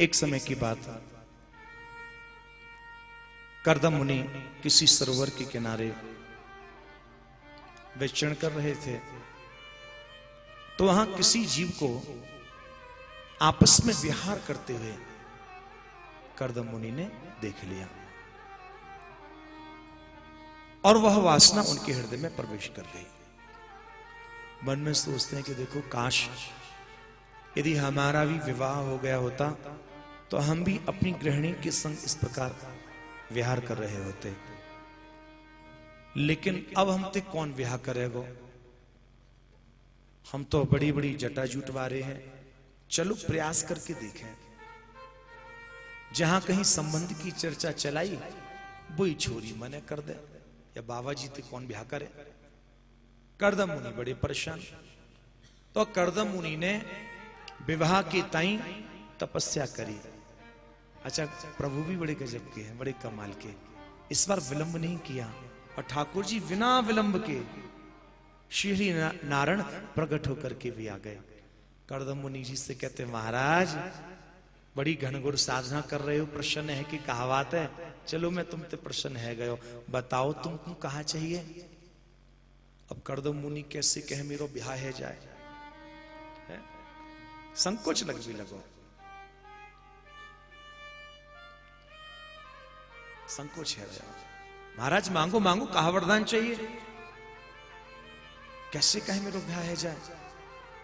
एक समय की बात, कर्दम मुनि किसी सरोवर के किनारे विचरण कर रहे थे, तो वहां किसी जीव को आपस में विहार करते हुए कर्दम मुनि ने देख लिया और वह वासना उनके हृदय में प्रवेश कर गई। मन में सोचते हैं कि देखो, काश यदि हमारा भी विवाह हो गया होता तो हम भी अपनी गृहिणी के संग इस प्रकार विहार कर रहे होते, लेकिन अब हमसे कौन विहार करेगा? हम तो बड़ी बड़ी जटा जुटवा रहे हैं, चलो प्रयास करके देखें। जहां कहीं संबंध की चर्चा चलाई, वही छोरी मने कर दे, या बाबा जी थे कौन ब्याह करे। कर्दम मुनि बड़े परेशान। तो कर्दम मुनि ने विवाह की ताई तपस्या करी। अच्छा, प्रभु भी बड़े गजब के हैं, बड़े कमाल के। इस बार विलंब नहीं किया और ठाकुर जी बिना विलंब के श्री नारायण प्रकट होकर के भी आ गए। कर्दम मुनि जी से कहते, महाराज बड़ी घनघोर साधना कर रहे हो, प्रसन्न है कि कहावत है, चलो मैं तुमसे प्रसन्न है गयो, बताओ तुमको कहाँ चाहिए। अब कर्दम मुनि कैसे कहे मेरो ब्याह है जाए, संकोच लग भी लगो, संकोच है। महाराज मांगो मांगो, कहा वरदान चाहिए, कैसे कहे मेरो ब्याह है जाए।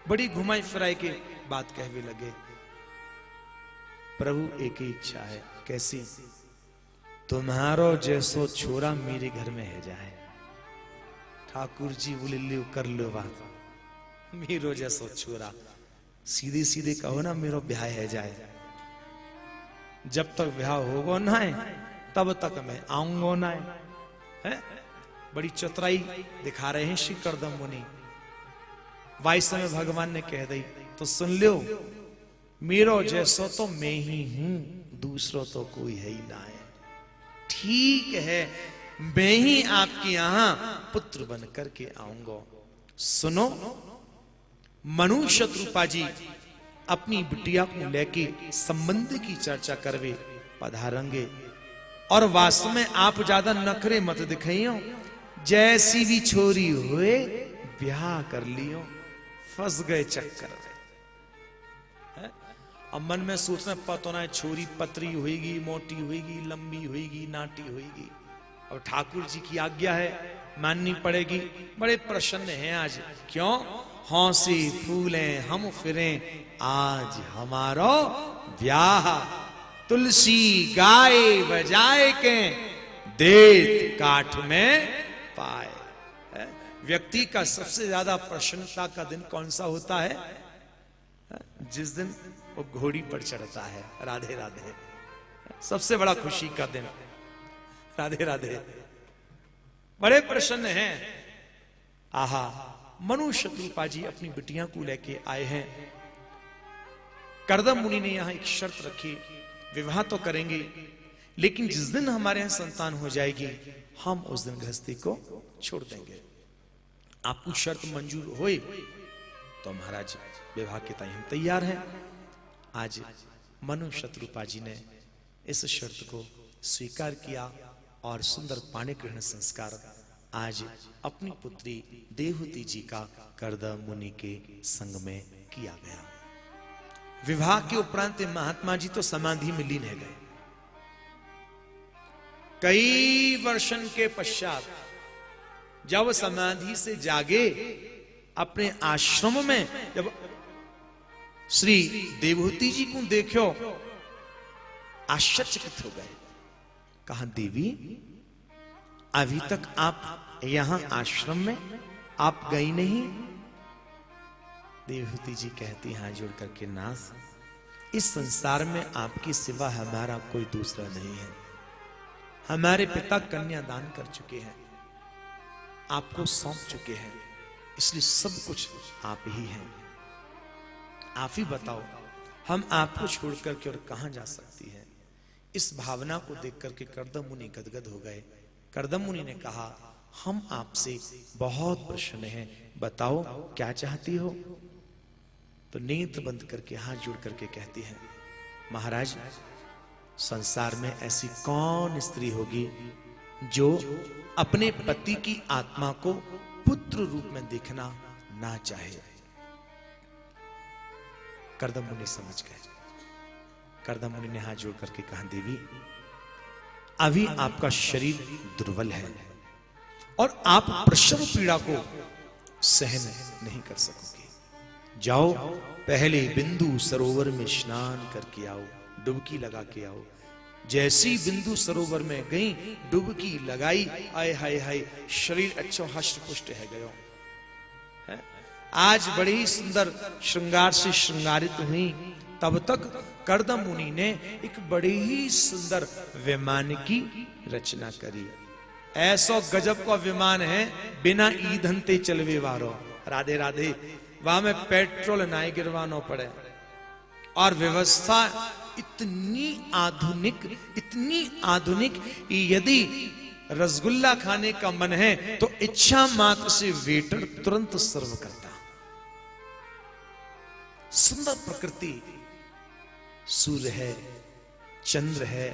बड़ी घुमाई फिराई के बात कहवे लगे। प्रभु एक ही इच्छा है, कैसी? तुम्हारो जैसो छोरा मेरे घर में है जाए। ठाकुर जी बोले लो कर लो बात, मेरो जैसो छोरा, सीधे सीधे कहो ना मेरो ब्याह है जाए। जब तक ब्याह होगा ना है तब तक मैं आऊंगा ना है। बड़ी चतुराई दिखा रहे हैं श्री कर्दम मुनि। वाइस में भगवान ने कह दी तो सुन लो, मेरो जैसो तो मैं ही हूं, दूसरो तो कोई है ही ना है। ठीक है, मैं ही आपके यहां पुत्र बन करके आऊंगा। सुनो, मनु शत्रुपा जी अपनी बिटिया को लेके संबंध की चर्चा करवे पधारेंगे, और वास्तव में आप ज्यादा नखरे मत दिखाइयो, जैसी भी छोरी हुए ब्याह कर लियो, फंस गए चक्कर में। अब मन में सोचना पता ना है, छोरी पतरी होगी, मोटी होगी, लंबी होगी, नाटी होगी, और ठाकुर जी की आज्ञा है, माननी पड़ेगी। बड़े प्रसन्न हैं आज, क्यों? हंसी फूले हम फिरे, आज हमारो ब्याह, तुलसी गाए बजाए के देत काठ में पाए। व्यक्ति का सबसे ज्यादा प्रसन्नता का दिन कौन सा होता है? जिस दिन वो घोड़ी पर चढ़ता है। राधे राधे, सबसे बड़ा खुशी का दिन। राधे राधे, बड़े प्रसन्न हैं। आहा, मनु शत्रुपा जी अपनी बिटिया को लेके आए हैं। कर्दम मुनि ने यहां एक शर्त रखी, विवाह तो करेंगे, लेकिन जिस दिन हमारे यहां संतान हो जाएगी, हम उस दिन गृहस्थी को छोड़ देंगे। आपको शर्त मंजूर होए तो महाराज विवाह के ताई हम तैयार हैं। आज मनु शत्रुपा जी ने इस शर्त को स्वीकार किया और सुंदर पाणी ग्रहण संस्कार आज अपनी पुत्री देवहूति जी का कर्दम मुनि के संग में किया गया। विवाह के उपरांत महात्मा जी तो समाधि में लीन है गए। कई वर्षन के पश्चात जब समाधि से जागे, अपने आश्रम में जब श्री देवहूति जी को देखो, आश्चर्यचकित हो गए। कहा, देवी अभी तक आप यहां आश्रम में आप गई नहीं? देवहूति जी कहती हाथ जोड़ करके, नाथ, इस संसार में आपकी सिवा हमारा कोई दूसरा नहीं है। हमारे पिता कन्या दान कर चुके हैं, आपको सौंप चुके हैं, इसलिए सब कुछ आप ही हैं। आप ही बताओ, हम आपको छोड़ करके और कहां जा सकती है? इस भावना को देख करके कर्दम मुनि गदगद हो गए। कर्दम मुनि ने कहा, हम आपसे बहुत प्रसन्न हैं, बताओ क्या चाहती हो? तो नेत्र बंद करके हाथ जोड़ करके कहती है, महाराज, संसार में ऐसी कौन स्त्री होगी जो अपने पति की आत्मा को पुत्र रूप में देखना ना चाहे। कर्दम मुनि समझ गए। कर्दम मुनि ने हाथ जोड़ करके कहा, देवी अभी आपका शरीर दुर्बल है और आप प्रसव पीड़ा को सहन नहीं कर सकोगे। जाओ पहले बिंदु सरोवर में स्नान करके आओ, डुबकी लगा के आओ। जैसी बिंदु सरोवर में गई, डुबकी लगाई, आय हाय हाय, शरीर अच्छा हष्ट पुष्ट है गयो है। आज बड़ी ही सुंदर श्रृंगार से श्रृंगारित हुई। तब तक कर्दम मुनि ने एक बड़ी ही सुंदर विमान की रचना करी। ऐसा गजब का विमान है, बिना ईंधन ते चलवे वारो। राधे राधे। वहां में पेट्रोल ना गिरवाना पड़े और व्यवस्था इतनी आधुनिक, यदि रसगुल्ला खाने का मन है तो इच्छा मात्र से वेटर तुरंत सर्व करता। सुंदर प्रकृति, सूर्य है, चंद्र है,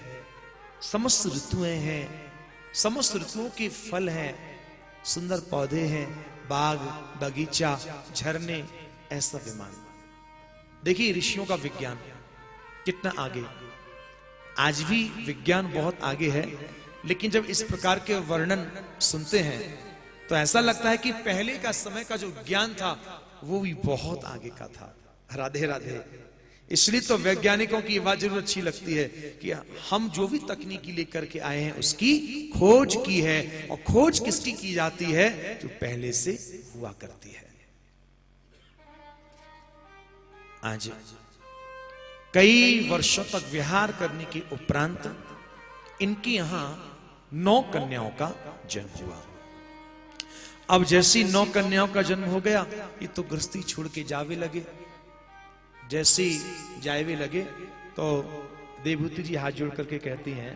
समस्त ऋतुएं हैं, समस्त ऋतुओं के फल हैं, सुंदर पौधे हैं, बाग बगीचा, झरने, ऐसा विमान। देखिए ऋषियों का विज्ञान कितना आगे। आज भी विज्ञान बहुत आगे है, लेकिन जब इस प्रकार के वर्णन सुनते हैं तो ऐसा लगता है कि पहले का समय का जो ज्ञान था वो भी बहुत आगे का था। राधे राधे। इसलिए तो वैज्ञानिकों की बात जरूर अच्छी लगती है कि हम जो भी तकनीकी लेकर के आए हैं उसकी खोज की है। और खोज किसकी की जाती है? जो पहले से हुआ करती है। आज कई वर्षों तक विहार करने के उपरांत इनके यहां 9 कन्याओं का जन्म हुआ। अब जैसी 9 कन्याओं का जन्म हो गया, ये तो गृहस्थी छोड़ के जावे लगे। जैसी जावे लगे तो देवहूति जी हाथ जोड़ करके कहती हैं,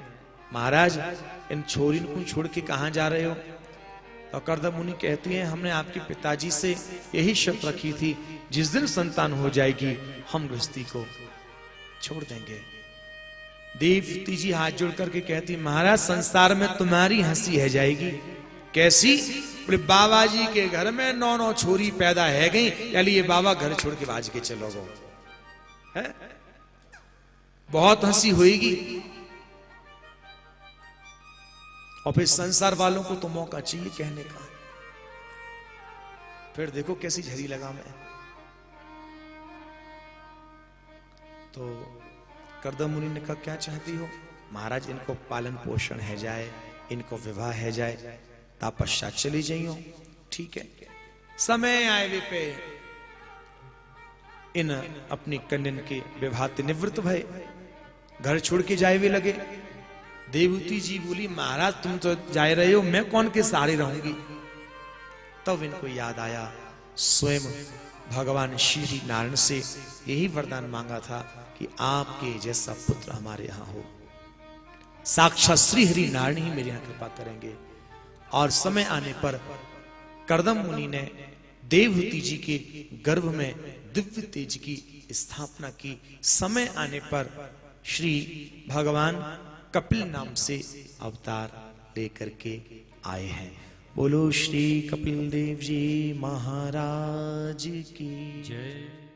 महाराज इन छोरी को छोड़ के कहां जा रहे हो? तो कर्दम मुनि कहती हैं, हमने आपके पिताजी से यही शर्त रखी थी, जिस दिन संतान हो जाएगी हम गृहस्थी को छोड़ देंगे। देवहूति जी हाथ जोड़ करके कहती, महाराज संसार में तुम्हारी हंसी है जाएगी। कैसी? बोले बाबा जी के घर में 9 छोरी पैदा है गई, यानी ये बाबा घर छोड़ के भाज के चलोगे है? बहुत हंसी होगी। और फिर संसार वालों को तो मौका चाहिए कहने का। फिर देखो कैसी झरी लगा मैं। तो कर्दम मुनि ने कहा, क्या चाहती हो? महाराज इनको पालन पोषण है जाए, इनको विवाह है जाए, तपस्या चली जाइयो। ठीक है। समय आए पे इन अपनी कन्या के विवाह निवृत्त भय, घर छोड़ के जाए भी लगे। देवहूति जी बोली, महाराज तुम तो जा रहे हो, मैं कौन के सहारे रहूंगी? तब इनको याद आया, स्वयं भगवान श्री नारायण से यही वरदान मांगा था कि आपके जैसा पुत्र हमारे यहां हो। साक्षात श्री हरि नारायण ही मेरे यहां कृपा करेंगे। और समय आने पर कर्दम मुनि ने देवहूति जी के गर्भ में दिव्य तेज की स्थापना की। समय आने पर श्री भगवान कपिल नाम से अवतार लेकर के आए हैं। बोलो श्री कपिल देव जी महाराज की जय।